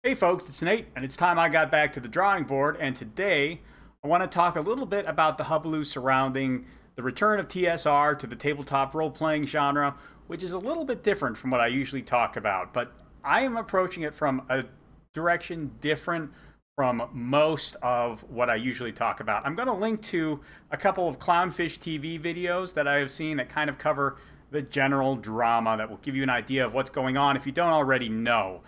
Hey folks, it's Nate, and it's time I got back to the drawing board, and today I want to talk a little bit about the hubbub surrounding the return of TSR to the tabletop role-playing genre, which is a little bit different from what I usually talk about, but I am approaching it from a direction different from most of what I usually talk about. I'm going to link to a couple of Clownfish TV videos that I have seen that kind of cover the general drama that will give you an idea of what's going on if you don't already know.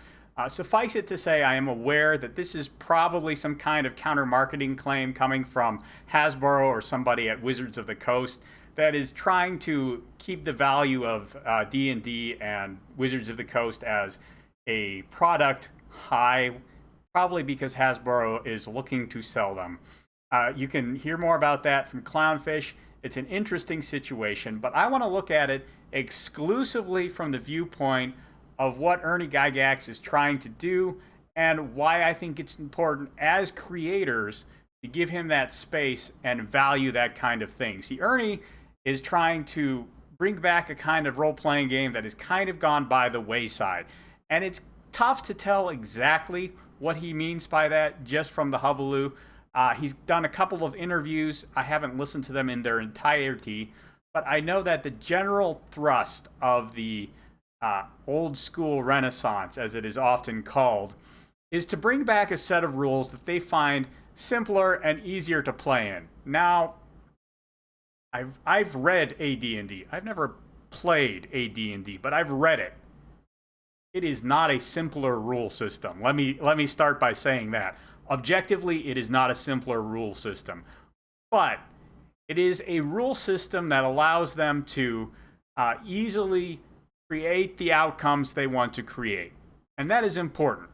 Suffice it to say, I am aware that this is probably some kind of counter-marketing claim coming from Hasbro or somebody at Wizards of the Coast that is trying to keep the value of D&D and Wizards of the Coast as a product high, probably because Hasbro is looking to sell them. You can hear more about that from Clownfish. It's an interesting situation, but I want to look at it exclusively from the viewpoint of what Ernie Gygax is trying to do and why I think it's important as creators to give him that space and value that kind of thing. See, Ernie is trying to bring back a kind of role-playing game that has kind of gone by the wayside. And it's tough to tell exactly what he means by that just from the hullabaloo. He's done a couple of interviews. I haven't listened to them in their entirety, but I know that the general thrust of the old school Renaissance, as it is often called, is to bring back a set of rules that they find simpler and easier to play in. Now, I've read AD&D. I've never played AD&D, but I've read it. It is not a simpler rule system. Let me start by saying that. Objectively, it is not a simpler rule system, but it is a rule system that allows them to easily create the outcomes they want to create. And that is important.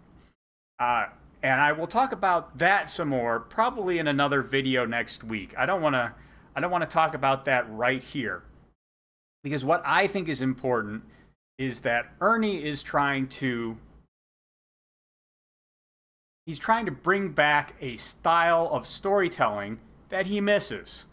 And I will talk about that some more, probably in another video next week. I don't want to talk about that right here. Because what I think is important is that Ernie is trying to bring back a style of storytelling that he misses.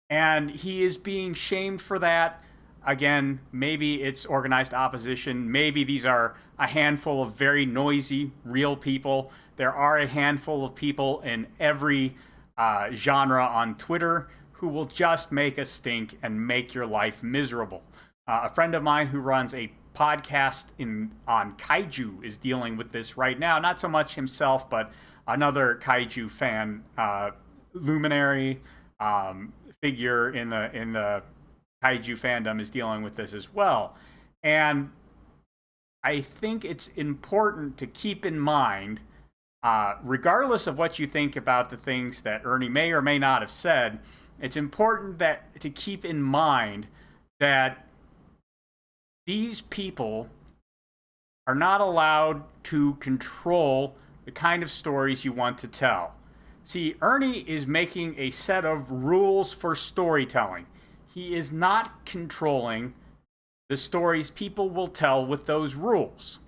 And he is being shamed for that. Again, maybe it's organized opposition. Maybe these are a handful of very noisy, real people. There are a handful of people in every genre on Twitter who will just make a stink and make your life miserable. A friend of mine who runs a podcast on kaiju is dealing with this right now. Not so much himself, but another kaiju fan, luminary figure in the kaiju fandom is dealing with this as well. And I think it's important to keep in mind, regardless of what you think about the things that Ernie may or may not have said, it's important to keep in mind that these people are not allowed to control the kind of stories you want to tell. See, Ernie is making a set of rules for storytelling. He is not controlling the stories people will tell with those rules.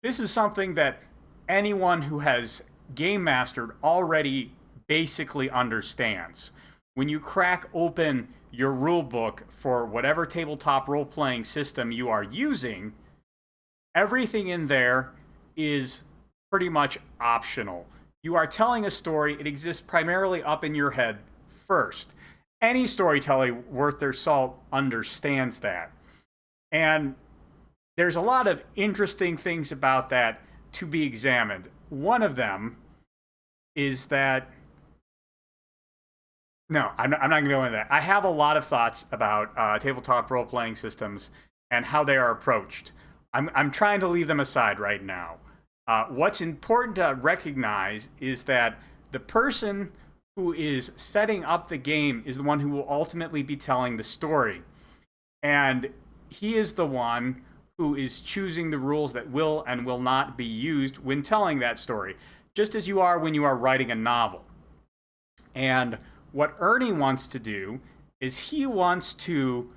This is something that anyone who has game mastered already basically understands. When you crack open your rule book for whatever tabletop role-playing system you are using, everything in there is pretty much optional. You are telling a story, it exists primarily up in your head first. Any storyteller worth their salt understands that. And there's a lot of interesting things about that to be examined. One of them is that no, I'm not going to go into that. I have a lot of thoughts about tabletop role-playing systems and how they are approached. I'm trying to leave them aside right now. What's important to recognize is that the person who is setting up the game is the one who will ultimately be telling the story. And he is the one who is choosing the rules that will and will not be used when telling that story, just as you are when you are writing a novel. And what Ernie wants to do is he wants to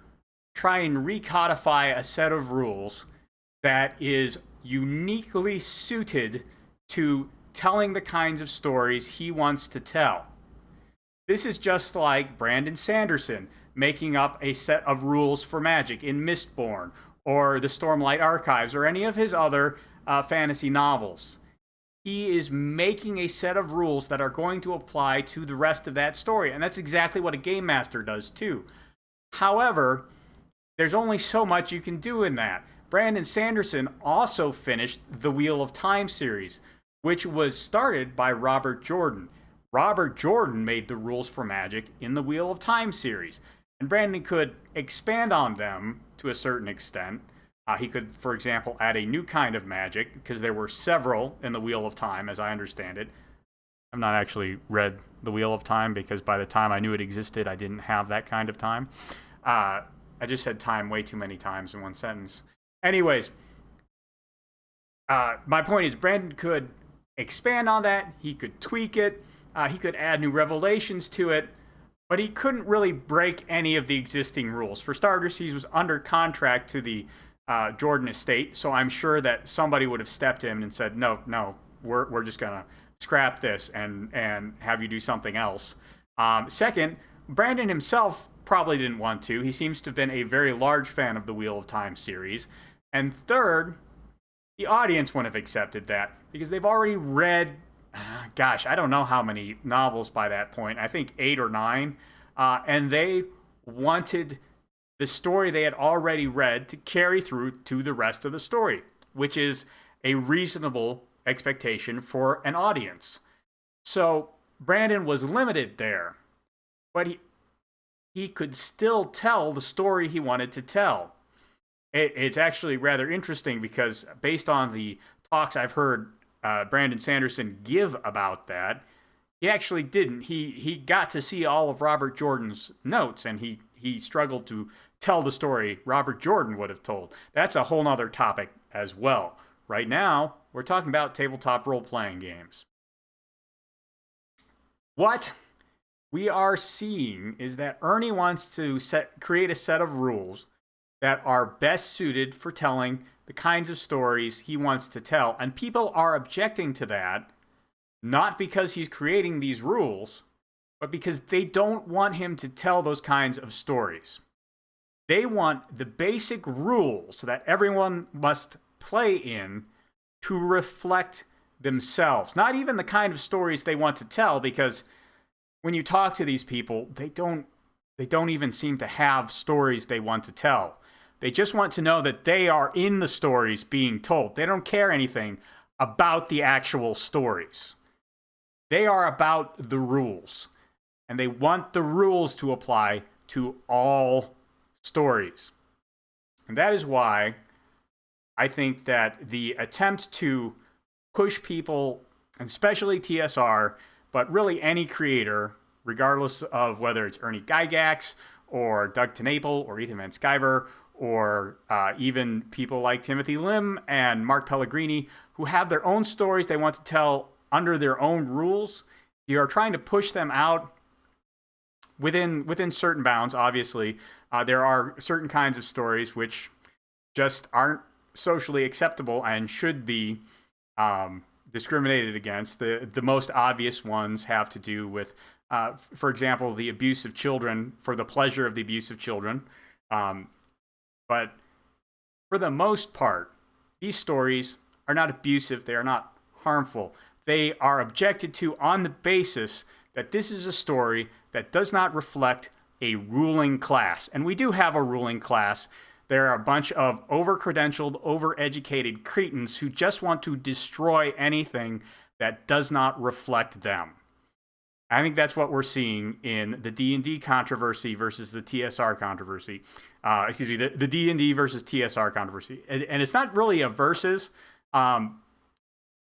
try and recodify a set of rules that is uniquely suited to telling the kinds of stories he wants to tell. This is just like Brandon Sanderson making up a set of rules for magic in Mistborn or the Stormlight Archives or any of his other fantasy novels. he is making a set of rules that are going to apply to the rest of that story. And that's exactly what a game master does too. However, there's only so much you can do in that. Brandon Sanderson also finished the Wheel of Time series, which was started by Robert Jordan. Robert Jordan made the rules for Magic in the Wheel of Time series, and Brandon could expand on them to a certain extent. He could, for example, add a new kind of magic, because there were several in the Wheel of Time, as I understand it. I've not actually read the Wheel of Time, because by the time I knew it existed, I didn't have that kind of time. I just said time way too many times in one sentence. Anyways, my point is Brandon could expand on that. He could tweak it. He could add new revelations to it. But he couldn't really break any of the existing rules. For starters, he was under contract to the Jordan estate, so I'm sure that somebody would have stepped in and said, no, we're just going to scrap this and have you do something else. Second, Brandon himself probably didn't want to. He seems to have been a very large fan of the Wheel of Time series. And third, the audience wouldn't have accepted that, because they've already read, gosh, I don't know how many novels by that point. I think 8 or 9. And they wanted the story they had already read to carry through to the rest of the story, which is a reasonable expectation for an audience. So Brandon was limited there, but he could still tell the story he wanted to tell. It's actually rather interesting, because based on the talks I've heard Brandon Sanderson give about that, he actually didn't. He got to see all of Robert Jordan's notes, and he struggled to tell the story Robert Jordan would have told. That's a whole nother topic as well. Right now, we're talking about tabletop role-playing games. What we are seeing is that Ernie wants to create a set of rules that are best suited for telling the kinds of stories he wants to tell. And people are objecting to that, not because he's creating these rules, but because they don't want him to tell those kinds of stories. They want the basic rules that everyone must play in to reflect themselves. Not even the kind of stories they want to tell, because when you talk to these people, they don't even seem to have stories they want to tell. They just want to know that they are in the stories being told. They don't care anything about the actual stories. They are about the rules, and they want the rules to apply to all stories. And that is why I think that the attempt to push people, especially TSR, but really any creator, regardless of whether it's Ernie Gygax or Doug TenNapel or Ethan Van Sciver, or even people like Timothy Lim and Mark Pellegrini, who have their own stories they want to tell under their own rules. You are trying to push them out within certain bounds, obviously. There are certain kinds of stories which just aren't socially acceptable and should be discriminated against. The most obvious ones have to do with, for example, the abuse of children for the pleasure of the abuse of children. But for the most part, these stories are not abusive. They are not harmful. They are objected to on the basis that this is a story that does not reflect a ruling class. And we do have a ruling class. There are a bunch of over-credentialed, over-educated cretins who just want to destroy anything that does not reflect them. I think that's what we're seeing in the D&D controversy versus the TSR controversy. The D&D versus TSR controversy. And it's not really a versus.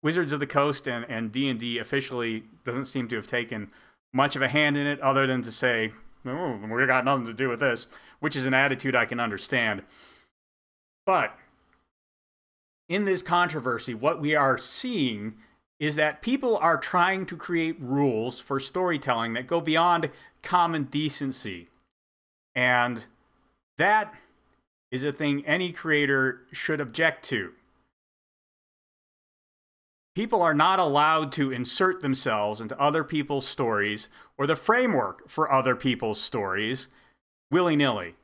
Wizards of the Coast and D&D officially doesn't seem to have taken much of a hand in it, other than to say, oh, we got nothing to do with this, which is an attitude I can understand. But in this controversy, what we are seeing is that people are trying to create rules for storytelling that go beyond common decency. And that is a thing any creator should object to. People are not allowed to insert themselves into other people's stories or the framework for other people's stories willy-nilly.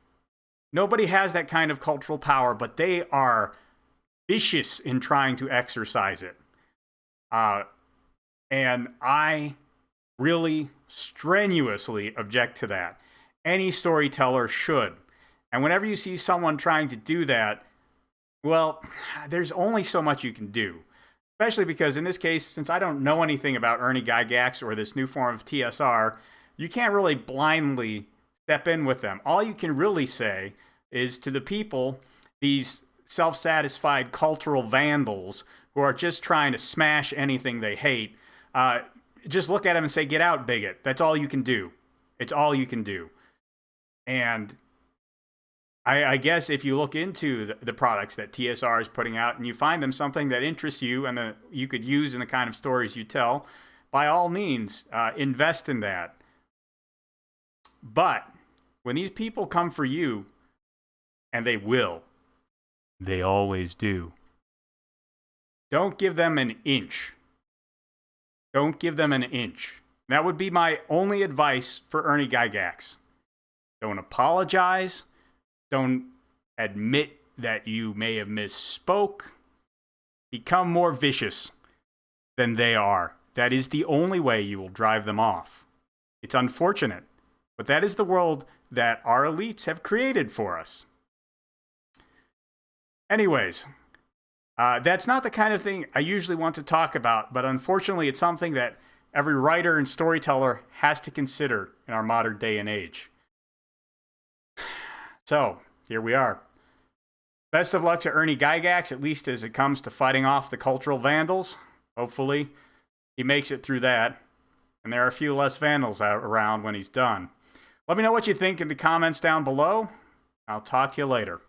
Nobody has that kind of cultural power, but they are vicious in trying to exercise it. Uh, and I really strenuously object to that. Any storyteller should. And whenever you see someone trying to do that, well, there's only so much you can do. Especially because in this case, since I don't know anything about Ernie Gygax or this new form of TSR, you can't really blindly step in with them. All you can really say is to the people, these self-satisfied cultural vandals who are just trying to smash anything they hate, just look at them and say, "Get out, bigot." That's all you can do. It's all you can do. And I guess if you look into the products that TSR is putting out and you find them something that interests you and that you could use in the kind of stories you tell, by all means, invest in that. But when these people come for you, and they will, they always do, don't give them an inch. Don't give them an inch. That would be my only advice for Ernie Gygax. Don't apologize. Don't admit that you may have misspoke. Become more vicious than they are. That is the only way you will drive them off. It's unfortunate, but that is the world that our elites have created for us. Anyways, that's not the kind of thing I usually want to talk about, but unfortunately it's something that every writer and storyteller has to consider in our modern day and age. So, here we are. Best of luck to Ernie Gygax, at least as it comes to fighting off the cultural vandals. Hopefully, he makes it through that, and there are a few less vandals out around when he's done. Let me know what you think in the comments down below. I'll talk to you later.